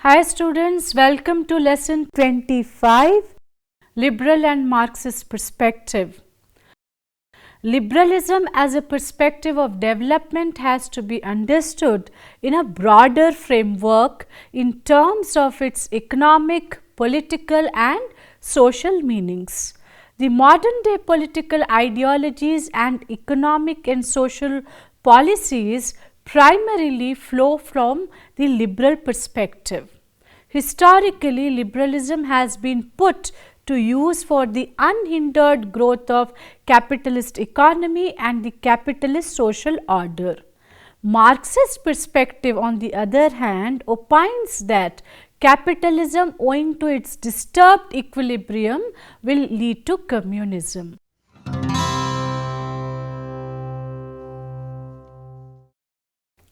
Hi students, welcome to lesson 25, Liberal and Marxist Perspective. Liberalism as a perspective of development has to be understood in a broader framework in terms of its economic, political and social meanings. The modern day political ideologies and economic and social policies primarily flow from the liberal perspective. Historically, liberalism has been put to use for the unhindered growth of capitalist economy and the capitalist social order. Marxist perspective, on the other hand, opines that capitalism, owing to its disturbed equilibrium, will lead to communism.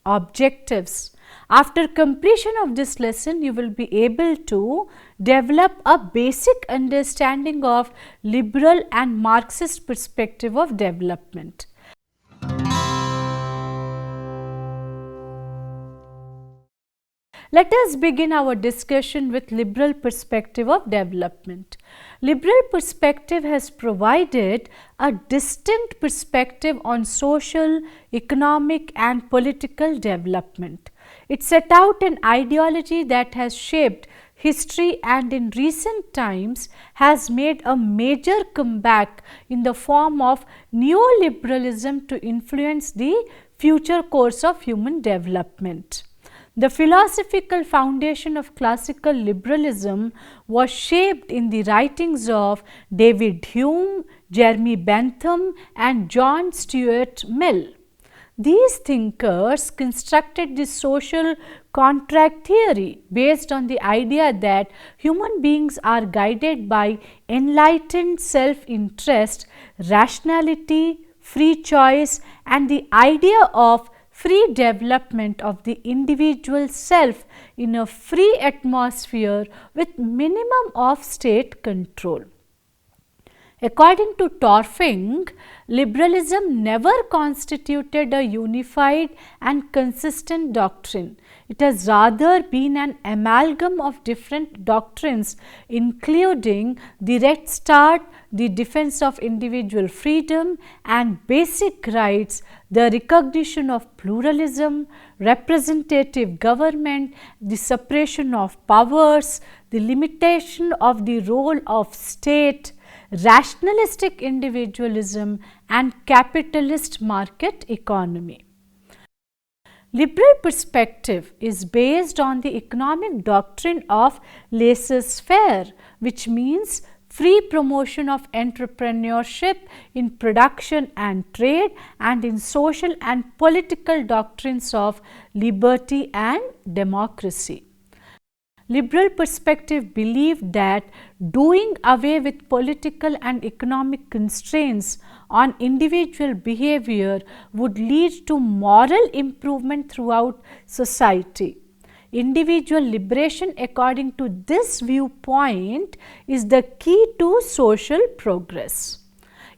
Objectives. After completion of this lesson, you will be able to develop a basic understanding of liberal and Marxist perspective of development. Let us begin our discussion with liberal perspective of development. Liberal perspective has provided a distinct perspective on social, economic and political development. It set out an ideology that has shaped history and in recent times has made a major comeback in the form of neoliberalism to influence the future course of human development. The philosophical foundation of classical liberalism was shaped in the writings of David Hume, Jeremy Bentham and John Stuart Mill. These thinkers constructed the social contract theory based on the idea that human beings are guided by enlightened self-interest, rationality, free choice and the idea of free development of the individual self in a free atmosphere with minimum of state control. According to Torfing, liberalism never constituted a unified and consistent doctrine. It has rather been an amalgam of different doctrines, including the Red Start, the defense of individual freedom and basic rights, the recognition of pluralism, representative government, the separation of powers, the limitation of the role of state, rationalistic individualism and capitalist market economy. Liberal perspective is based on the economic doctrine of laissez-faire, which means free promotion of entrepreneurship in production and trade and in social and political doctrines of liberty and democracy. Liberal perspective believed that doing away with political and economic constraints on individual behavior would lead to moral improvement throughout society. Individual liberation, according to this viewpoint, is the key to social progress.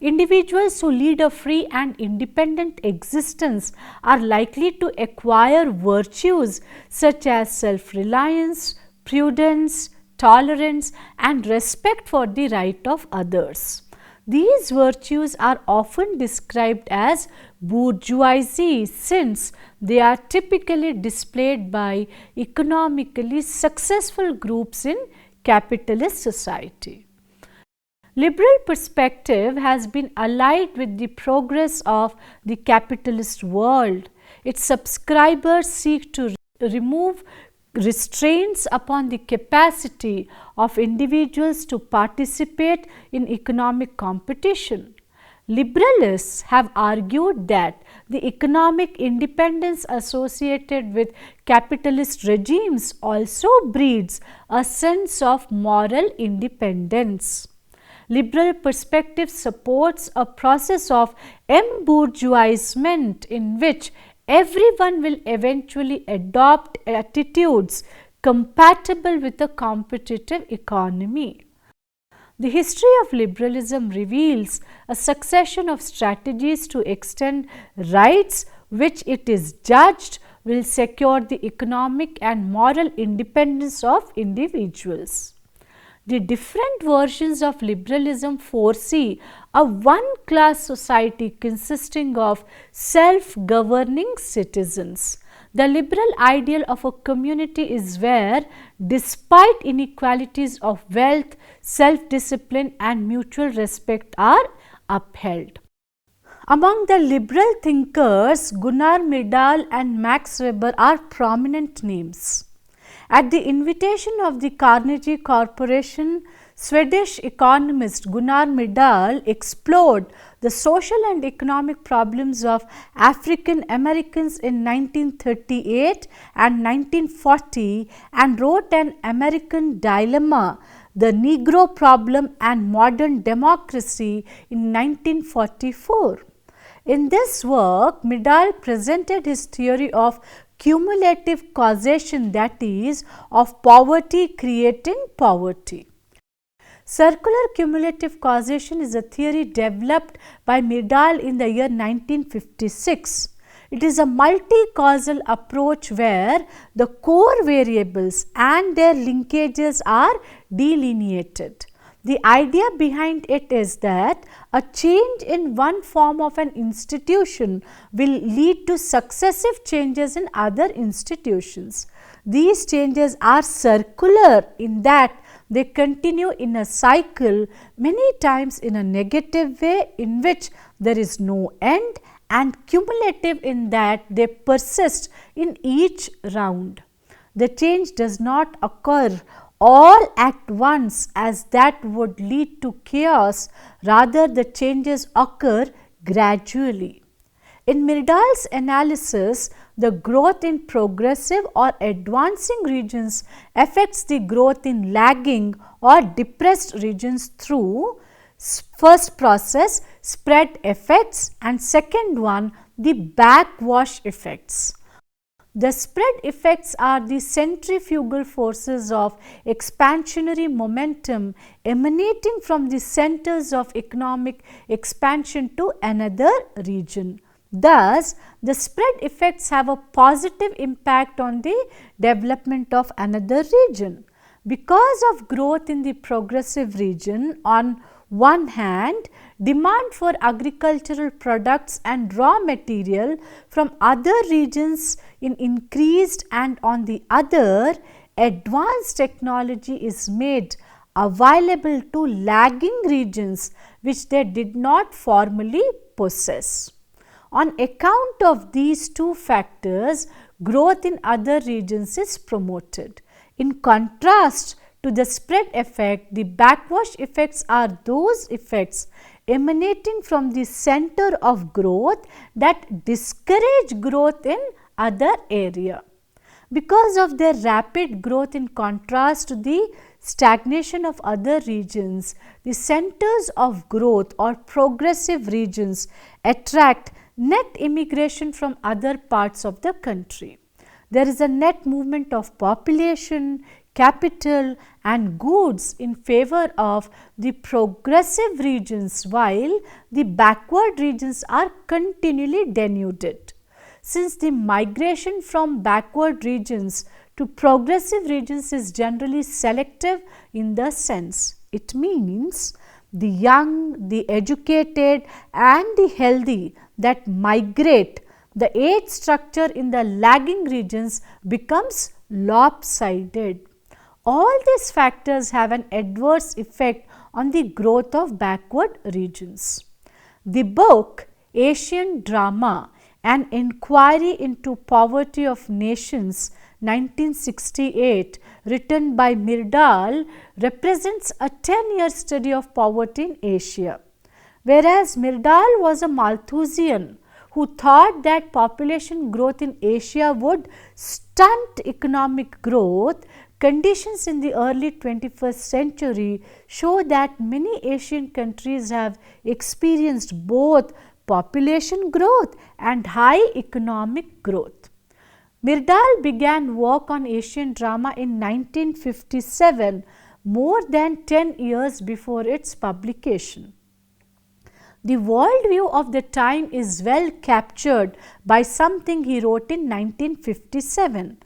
Individuals who lead a free and independent existence are likely to acquire virtues such as self-reliance, prudence, tolerance and respect for the right of others. These virtues are often described as bourgeoisie since they are typically displayed by economically successful groups in capitalist society. Liberal perspective has been allied with the progress of the capitalist world. Its subscribers seek to remove restraints upon the capacity of individuals to participate in economic competition. Liberalists have argued that the economic independence associated with capitalist regimes also breeds a sense of moral independence. Liberal perspective supports a process of embourgeoisement in which everyone will eventually adopt attitudes compatible with a competitive economy. The history of liberalism reveals a succession of strategies to extend rights which it is judged will secure the economic and moral independence of individuals. The different versions of liberalism foresee a one-class society consisting of self-governing citizens. The liberal ideal of a community is where, despite inequalities of wealth, self-discipline and mutual respect are upheld. Among the liberal thinkers, Gunnar Myrdal and Max Weber are prominent names. At the invitation of the Carnegie Corporation, Swedish economist Gunnar Myrdal explored the social and economic problems of African Americans in 1938 and 1940 and wrote an American Dilemma, The Negro Problem and Modern Democracy in 1944. In this work, Myrdal presented his theory of cumulative causation, that is, of poverty creating poverty. Circular cumulative causation is a theory developed by Myrdal in the year 1956. It is a multi-causal approach where the core variables and their linkages are delineated. The idea behind it is that a change in one form of an institution will lead to successive changes in other institutions. These changes are circular in that they continue in a cycle, many times in a negative way in which there is no end, and cumulative in that they persist in each round. The change does not occur all at once, as that would lead to chaos. Rather, the changes occur gradually. In Myrdal's analysis, the growth in progressive or advancing regions affects the growth in lagging or depressed regions through first process, spread effects, and second one, the backwash effects. The spread effects are the centrifugal forces of expansionary momentum emanating from the centers of economic expansion to another region. Thus, the spread effects have a positive impact on the development of another region. Because of growth in the progressive region, on one hand, demand for agricultural products and raw material from other regions increased, and on the other, advanced technology is made available to lagging regions which they did not formerly possess. On account of these two factors, growth in other regions is promoted. In contrast to the spread effect, the backwash effects are those effects emanating from the center of growth that discourage growth in other area. Because of their rapid growth in contrast to the stagnation of other regions, the centers of growth or progressive regions attract net immigration from other parts of the country. There is a net movement of population, capital and goods in favor of the progressive regions, while the backward regions are continually denuded. Since the migration from backward regions to progressive regions is generally selective in the sense, it means the young, the educated and the healthy that migrate, the age structure in the lagging regions becomes lopsided. All these factors have an adverse effect on the growth of backward regions. The book Asian Drama, An Inquiry into Poverty of Nations 1968, written by Myrdal, represents a 10-year study of poverty in Asia. Whereas Myrdal was a Malthusian who thought that population growth in Asia would stunt economic growth, conditions in the early 21st century show that many Asian countries have experienced both population growth and high economic growth. Myrdal began work on Asian drama in 1957, more than 10 years before its publication. The worldview of the time is well captured by something he wrote in 1957.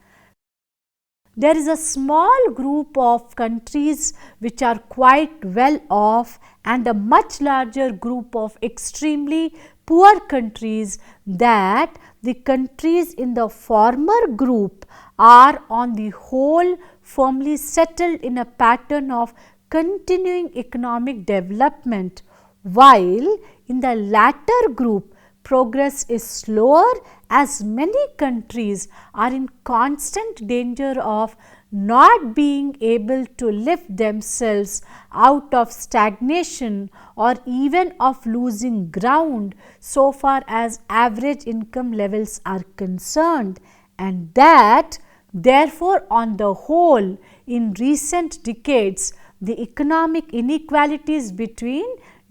There is a small group of countries which are quite well off and a much larger group of extremely poor countries, that the countries in the former group are on the whole firmly settled in a pattern of continuing economic development, while in the latter group progress is slower, as many countries are in constant danger of not being able to lift themselves out of stagnation or even of losing ground so far as average income levels are concerned, and that therefore on the whole in recent decades the economic inequalities between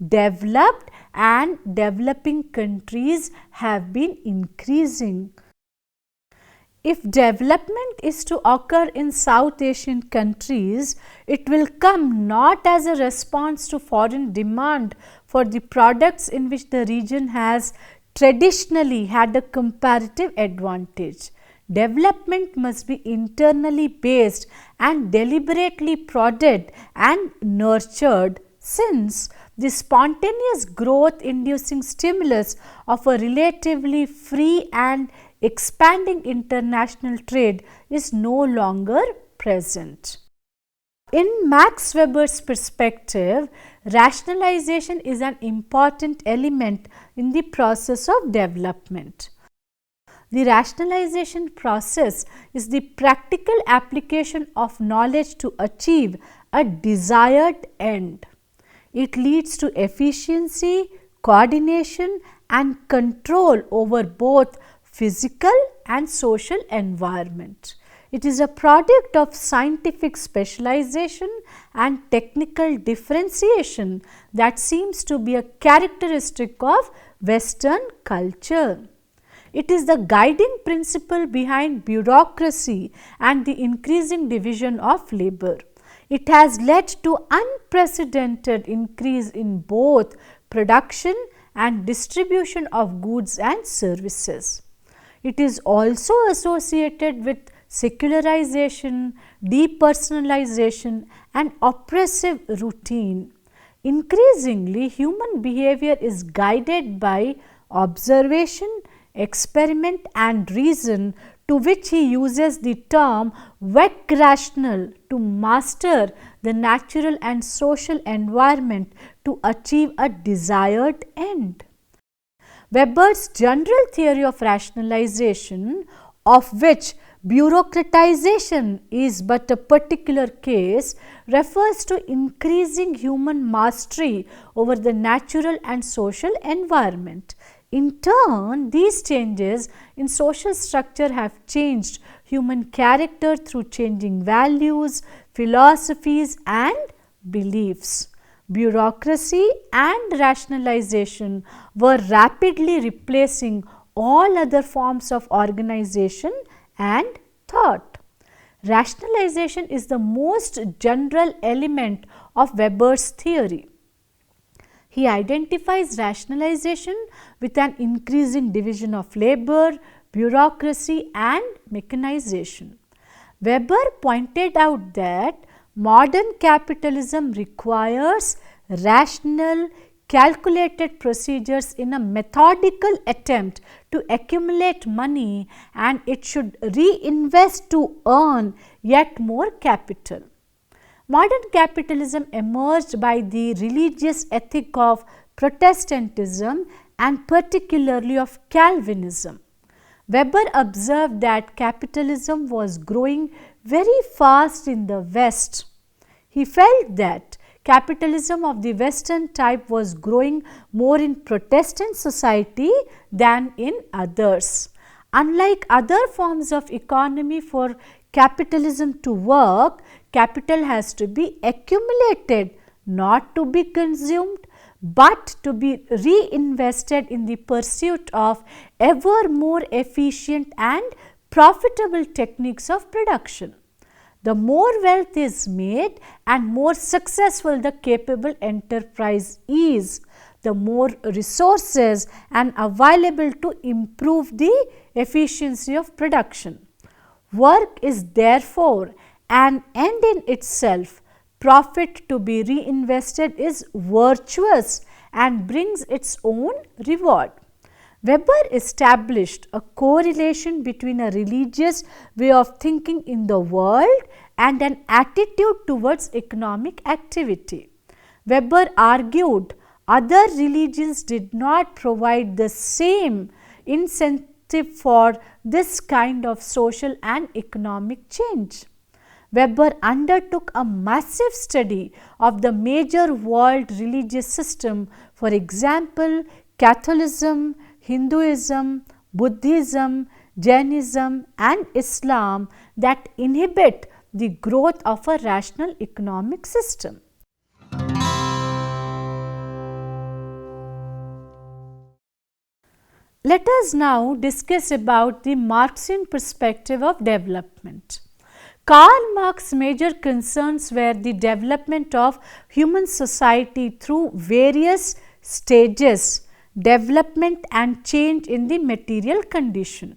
developed and developing countries have been increasing. If development is to occur in South Asian countries, it will come not as a response to foreign demand for the products in which the region has traditionally had a comparative advantage. Development must be internally based and deliberately prodded and nurtured, since the spontaneous growth inducing stimulus of a relatively free and expanding international trade is no longer present. In Max Weber's perspective, rationalization is an important element in the process of development. The rationalization process is the practical application of knowledge to achieve a desired end. It leads to efficiency, coordination and control over both physical and social environment. It is a product of scientific specialization and technical differentiation that seems to be a characteristic of Western culture. It is the guiding principle behind bureaucracy and the increasing division of labor. It has led to unprecedented increase in both production and distribution of goods and services. It is also associated with secularization, depersonalization and oppressive routine. Increasingly, human behavior is guided by observation, experiment and reason, to which he uses the term Weg rational to master the natural and social environment to achieve a desired end. Weber's general theory of rationalization, of which bureaucratization is but a particular case, refers to increasing human mastery over the natural and social environment. In turn, these changes in social structure have changed human character through changing values, philosophies and beliefs. Bureaucracy and rationalization were rapidly replacing all other forms of organization and thought. Rationalization is the most general element of Weber's theory. He identifies rationalization with an increasing division of labor, bureaucracy and mechanization. Weber pointed out that modern capitalism requires rational, calculated procedures in a methodical attempt to accumulate money, and it should reinvest to earn yet more capital. Modern capitalism emerged by the religious ethic of Protestantism and particularly of Calvinism. Weber observed that capitalism was growing very fast in the West. He felt that capitalism of the Western type was growing more in Protestant society than in others. Unlike other forms of economy, for capitalism to work, capital has to be accumulated, not to be consumed, but to be reinvested in the pursuit of ever more efficient and profitable techniques of production. The more wealth is made and more successful the capable enterprise is, the more resources and available to improve the efficiency of production. Work is therefore an end in itself. Profit to be reinvested is virtuous and brings its own reward. Weber established a correlation between a religious way of thinking in the world and an attitude towards economic activity. Weber argued other religions did not provide the same incentive for this kind of social and economic change. Weber undertook a massive study of the major world religious system, for example, Catholicism, Hinduism, Buddhism, Jainism and Islam that inhibit the growth of a rational economic system. Let us now discuss about the Marxian perspective of development. Karl Marx's major concerns were the development of human society through various stages, development and change in the material condition.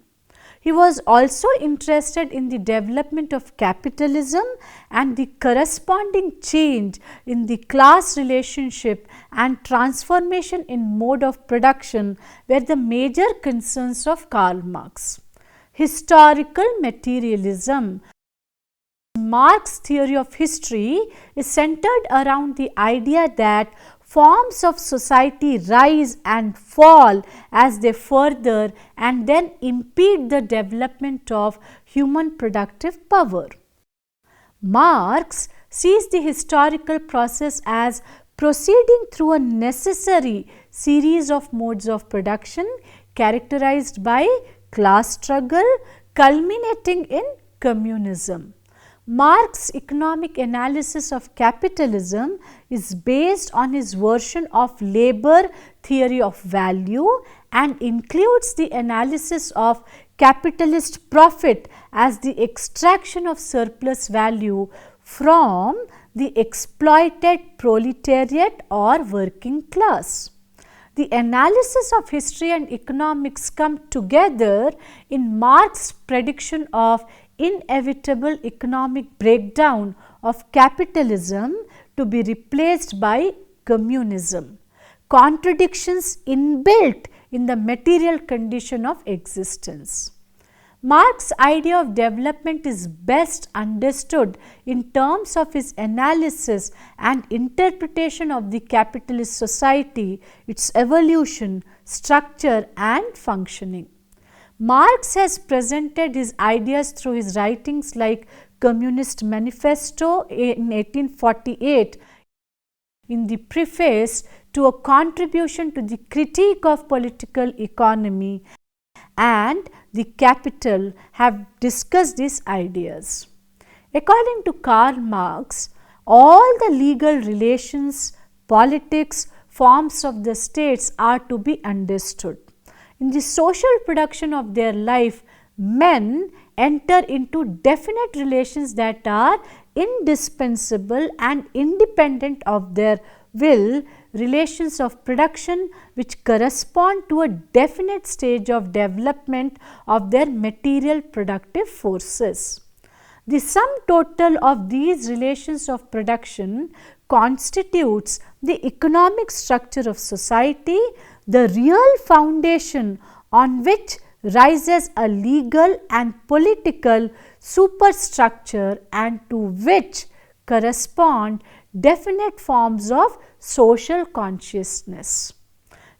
He was also interested in the development of capitalism and the corresponding change in the class relationship and transformation in mode of production were the major concerns of Karl Marx. Historical materialism. Marx's theory of history is centered around the idea that forms of society rise and fall as they further and then impede the development of human productive power. Marx sees the historical process as proceeding through a necessary series of modes of production characterized by class struggle culminating in communism. Marx's economic analysis of capitalism is based on his version of labor theory of value and includes the analysis of capitalist profit as the extraction of surplus value from the exploited proletariat or working class. The analysis of history and economics come together in Marx's prediction of inevitable economic breakdown of capitalism to be replaced by communism, contradictions inbuilt in the material condition of existence. Marx's idea of development is best understood in terms of his analysis and interpretation of the capitalist society, its evolution, structure and functioning. Marx has presented his ideas through his writings like Communist Manifesto in 1848, in the preface to a contribution to the critique of political economy, and The Capital have discussed these ideas. According to Karl Marx, all the legal relations, politics, forms of the states are to be understood. In the social production of their life, men enter into definite relations that are indispensable and independent of their will, relations of production which correspond to a definite stage of development of their material productive forces. The sum total of these relations of production constitutes the economic structure of society, the real foundation on which rises a legal and political superstructure and to which correspond definite forms of social consciousness.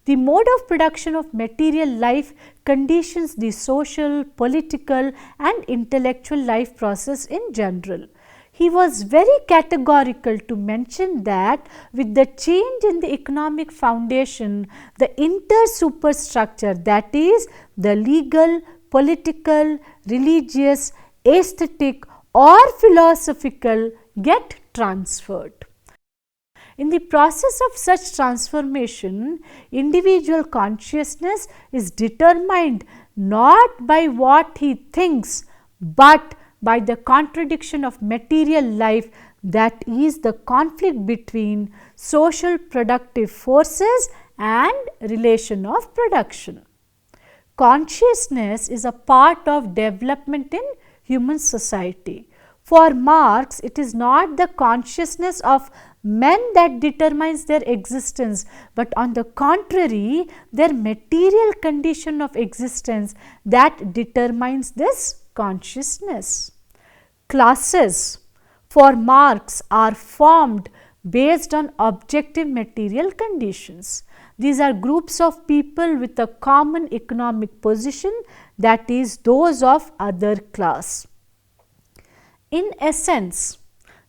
The mode of production of material life conditions the social, political and intellectual life process in general. He was very categorical to mention that with the change in the economic foundation, the inter-superstructure, that is the legal, political, religious, aesthetic or philosophical, get transferred. In the process of such transformation, individual consciousness is determined not by what he thinks, but by the contradiction of material life, that is the conflict between social productive forces and relation of production. Consciousness is a part of development in human society. For Marx, it is not the consciousness of men that determines their existence, but on the contrary, their material condition of existence that determines this consciousness. Classes, for Marx, are formed based on objective material conditions. These are groups of people with a common economic position, that is, those of other class. In essence,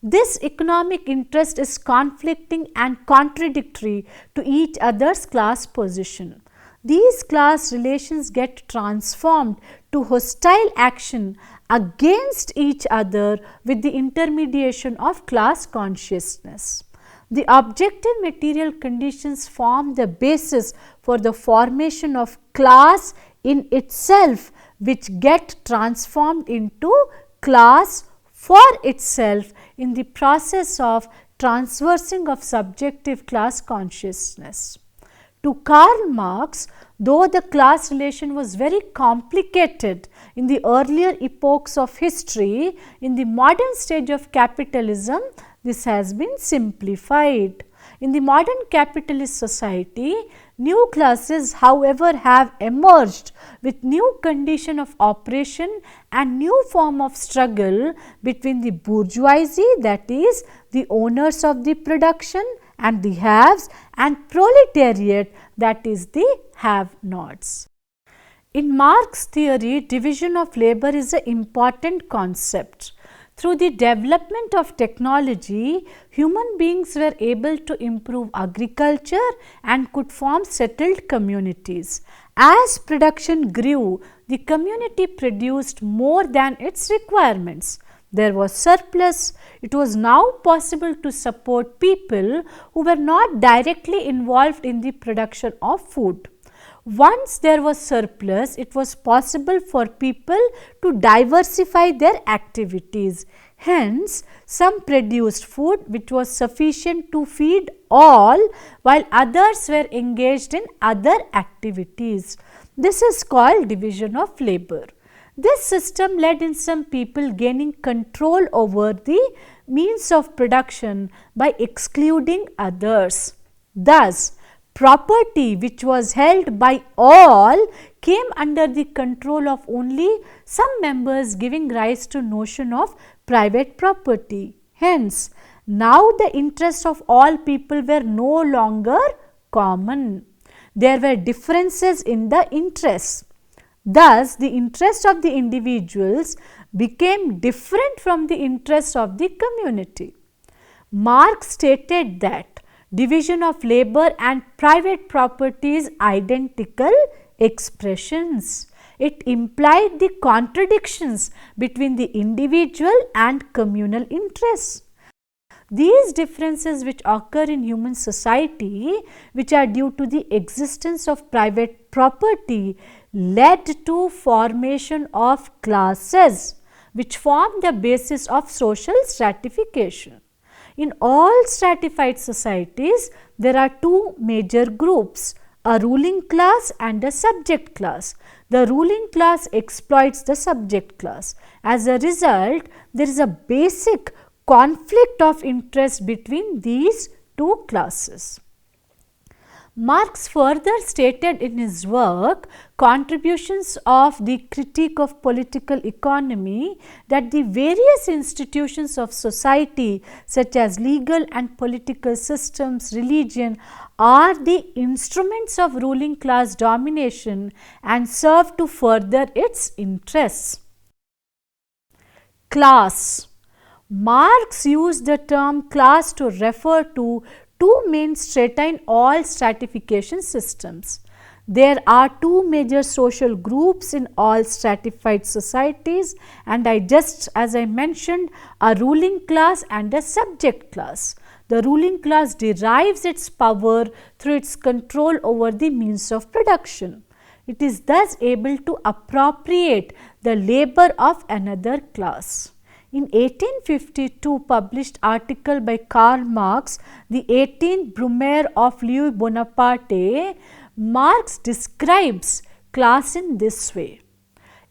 this economic interest is conflicting and contradictory to each other's class position. These class relations get transformed to hostile action against each other with the intermediation of class consciousness. The objective material conditions form the basis for the formation of class in itself, which get transformed into class for itself in the process of transversing of subjective class consciousness. To Karl Marx, though the class relation was very complicated in the earlier epochs of history, in the modern stage of capitalism, this has been simplified. In the modern capitalist society, new classes, however, have emerged with new condition of operation and new form of struggle between the bourgeoisie, that is, the owners of the production and the haves, and proletariat, that is, the have-nots. In Marx theory, division of labor is an important concept. Through the development of technology, human beings were able to improve agriculture and could form settled communities. As production grew, the community produced more than its requirements. There was surplus. It was now possible to support people who were not directly involved in the production of food. Once there was surplus, it was possible for people to diversify their activities. Hence, some produced food which was sufficient to feed all, while others were engaged in other activities. This is called division of labor. This system led in some people gaining control over the means of production by excluding others. Thus, property which was held by all came under the control of only some members, giving rise to notion of private property. Hence, now the interests of all people were no longer common. There were differences in the interests. Thus, the interest of the individuals became different from the interest of the community. Marx stated that division of labor and private property is identical expressions. It implied the contradictions between the individual and communal interests. These differences which occur in human society, which are due to the existence of private property, led to formation of classes which form the basis of social stratification. In all stratified societies, there are two major groups, a ruling class and a subject class. The ruling class exploits the subject class. As a result, there is a basic conflict of interest between these two classes. Marx further stated in his work, Contributions of the Critique of Political Economy, that the various institutions of society such as legal and political systems, religion, are the instruments of ruling class domination and serve to further its interests. Class. Marx used the term class to refer to two main strata in all stratification systems. There are two major social groups in all stratified societies, and as I mentioned, a ruling class and a subject class. The ruling class derives its power through its control over the means of production. It is thus able to appropriate the labor of another class. In 1852 published article by Karl Marx, the 18th Brumaire of Louis Bonaparte, Marx describes class in this way.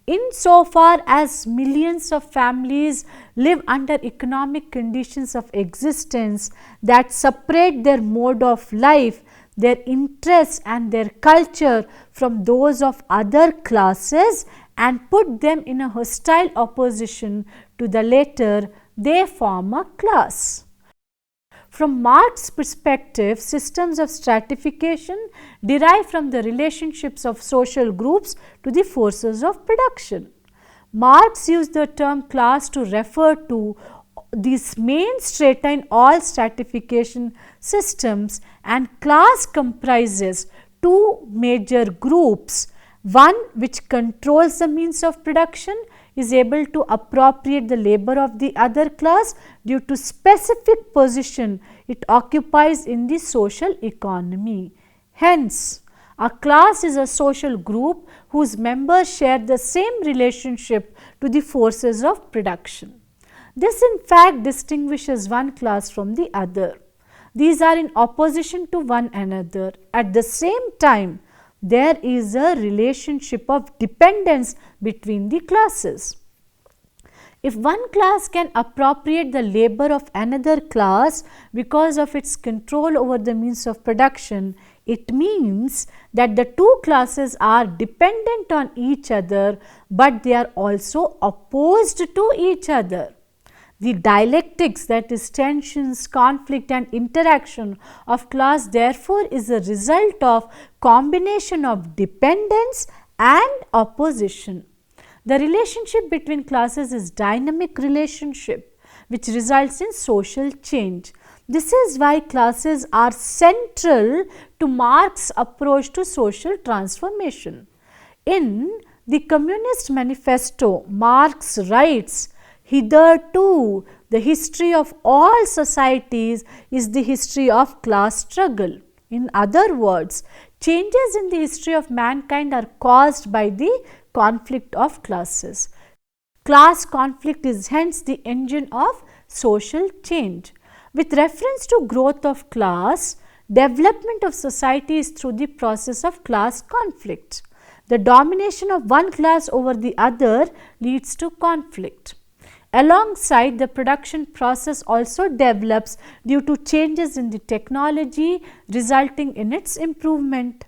Insofar as millions of families live under economic conditions of existence that separate their mode of life, their interests and their culture from those of other classes and put them in a hostile opposition to the latter, they form a class. From Marx's perspective, systems of stratification derive from the relationships of social groups to the forces of production. Marx used the term class to refer to these main strata in all stratification systems, and class comprises two major groups. One which controls the means of production is able to appropriate the labor of the other class due to specific position it occupies in the social economy. Hence, a class is a social group whose members share the same relationship to the forces of production. This in fact distinguishes one class from the other. These are in opposition to one another. At the same time, there is a relationship of dependence between the classes. If one class can appropriate the labor of another class because of its control over the means of production, it means that the two classes are dependent on each other, but they are also opposed to each other. The dialectics, that is tensions, conflict and interaction of class, therefore is a result of combination of dependence and opposition. The relationship between classes is dynamic relationship which results in social change. This is why classes are central to Marx's approach to social transformation. In the Communist Manifesto, Marx writes, "Hitherto, the history of all societies is the history of class struggle." In other words, changes in the history of mankind are caused by the conflict of classes. Class conflict is hence the engine of social change. With reference to growth of class, development of society is through the process of class conflict. The domination of one class over the other leads to conflict. Alongside, the production process also develops due to changes in the technology resulting in its improvement.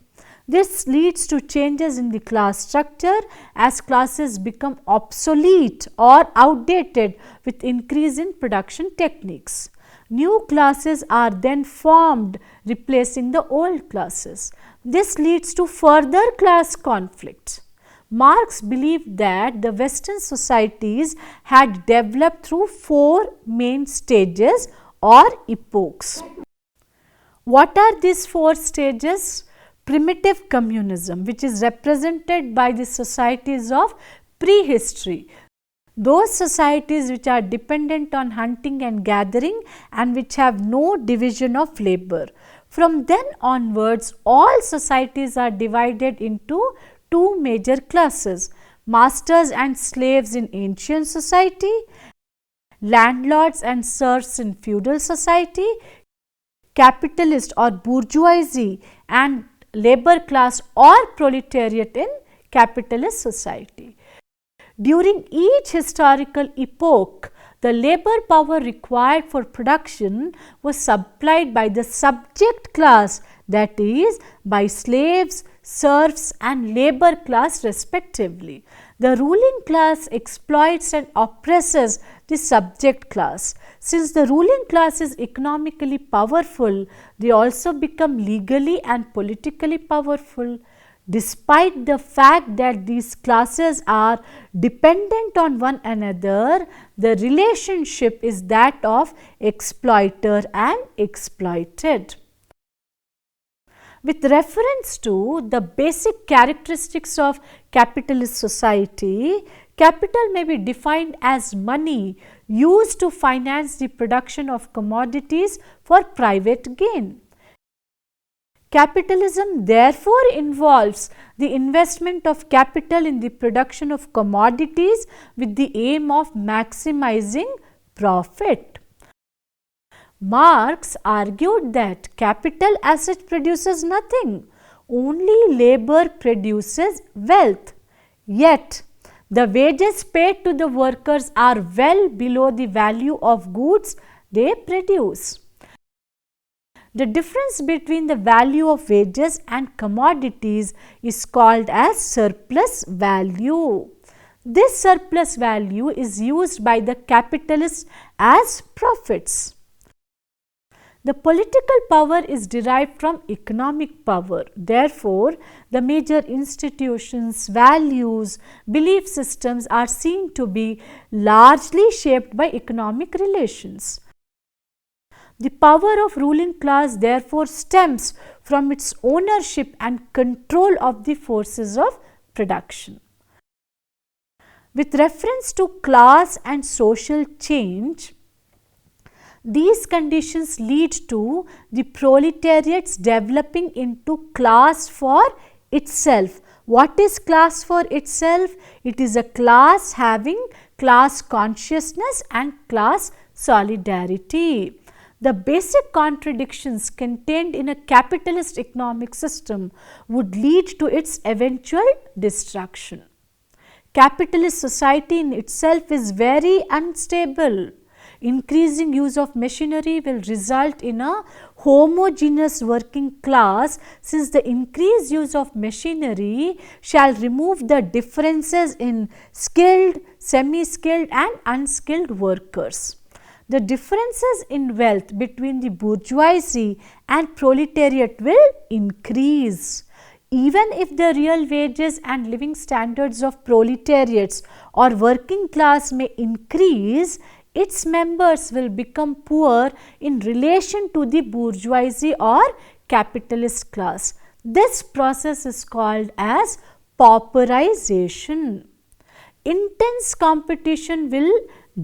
This leads to changes in the class structure as classes become obsolete or outdated with increase in production techniques. New classes are then formed, replacing the old classes. This leads to further class conflict. Marx believed that the Western societies had developed through four main stages or epochs. What are these four stages? Primitive communism, which is represented by the societies of prehistory. Those societies which are dependent on hunting and gathering and which have no division of labor. From then onwards, all societies are divided into two major classes: masters and slaves in ancient society, landlords and serfs in feudal society, capitalist or bourgeoisie and labor class or proletariat in capitalist society. During each historical epoch, the labor power required for production was supplied by the subject class, that is, by slaves, serfs and labor class respectively. The ruling class exploits and oppresses the subject class. Since the ruling class is economically powerful, they also become legally and politically powerful. Despite the fact that these classes are dependent on one another, the relationship is that of exploiter and exploited. With reference to the basic characteristics of capitalist society, capital may be defined as money used to finance the production of commodities for private gain. Capitalism therefore involves the investment of capital in the production of commodities with the aim of maximizing profit. Marx argued that capital as such produces nothing, only labor produces wealth. Yet, the wages paid to the workers are well below the value of goods they produce. The difference between the value of wages and commodities is called as surplus value. This surplus value is used by the capitalists as profits. The political power is derived from economic power. Therefore, the major institutions, values, belief systems are seen to be largely shaped by economic relations. The power of ruling class therefore stems from its ownership and control of the forces of production. With reference to class and social change, these conditions lead to the proletariats developing into class for itself. What is class for itself? It is a class having class consciousness and class solidarity. The basic contradictions contained in a capitalist economic system would lead to its eventual destruction. Capitalist society in itself is very unstable. Increasing use of machinery will result in a homogeneous working class, since the increased use of machinery shall remove the differences in skilled, semi-skilled and unskilled workers. The differences in wealth between the bourgeoisie and proletariat will increase. Even if the real wages and living standards of proletariats or working class may increase, its members will become poor in relation to the bourgeoisie or capitalist class. This process is called as pauperization. Intense competition will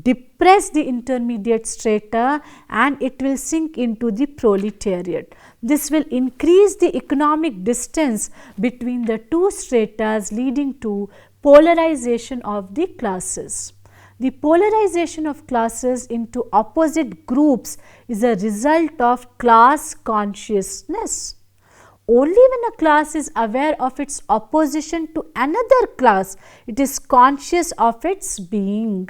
depress the intermediate strata and it will sink into the proletariat. This will increase the economic distance between the two stratas, leading to polarization of the classes. The polarization of classes into opposite groups is a result of class consciousness. Only when a class is aware of its opposition to another class, it is conscious of its being.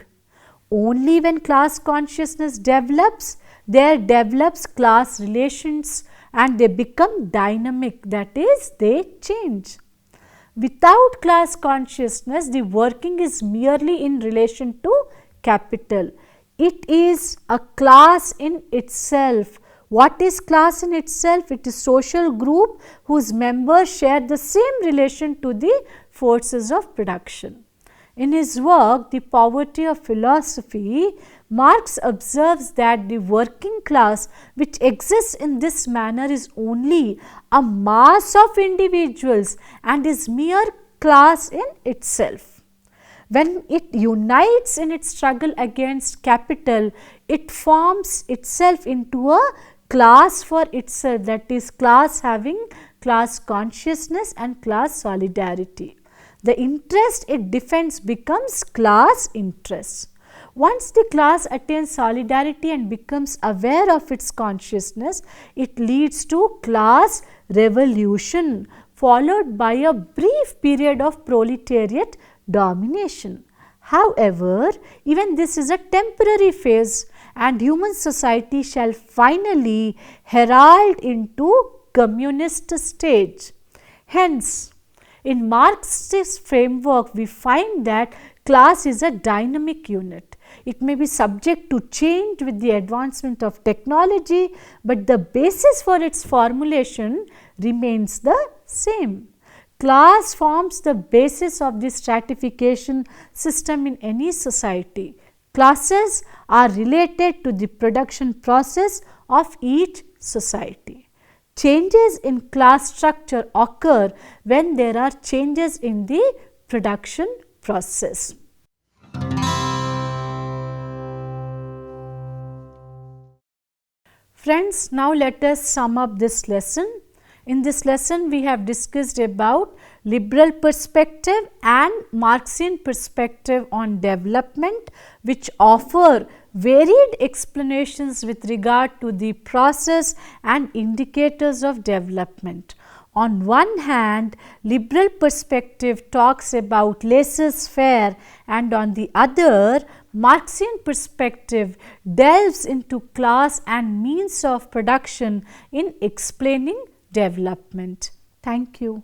Only when class consciousness develops, there develops class relations and they become dynamic, that is, they change. Without class consciousness, the working is merely in relation to capital. It is a class in itself. What is class in itself? It is social group whose members share the same relation to the forces of production. In his work, The Poverty of Philosophy, Marx observes that the working class which exists in this manner is only a mass of individuals and is mere class in itself. When it unites in its struggle against capital, it forms itself into a class for itself, that is, class having class consciousness and class solidarity. The interest it defends becomes class interest. Once the class attains solidarity and becomes aware of its consciousness, it leads to class revolution, followed by a brief period of proletariat domination. However, even this is a temporary phase and human society shall finally herald into communist stage. Hence, in Marxist framework, we find that class is a dynamic unit. It may be subject to change with the advancement of technology, but the basis for its formulation remains the same. Class forms the basis of the stratification system in any society. Classes are related to the production process of each society. Changes in class structure occur when there are changes in the production process. Friends, now let us sum up this lesson. In this lesson, we have discussed about liberal perspective and Marxian perspective on development, which offer varied explanations with regard to the process and indicators of development. On one hand, liberal perspective talks about laissez-faire, and on the other, Marxian perspective delves into class and means of production in explaining development. Thank you.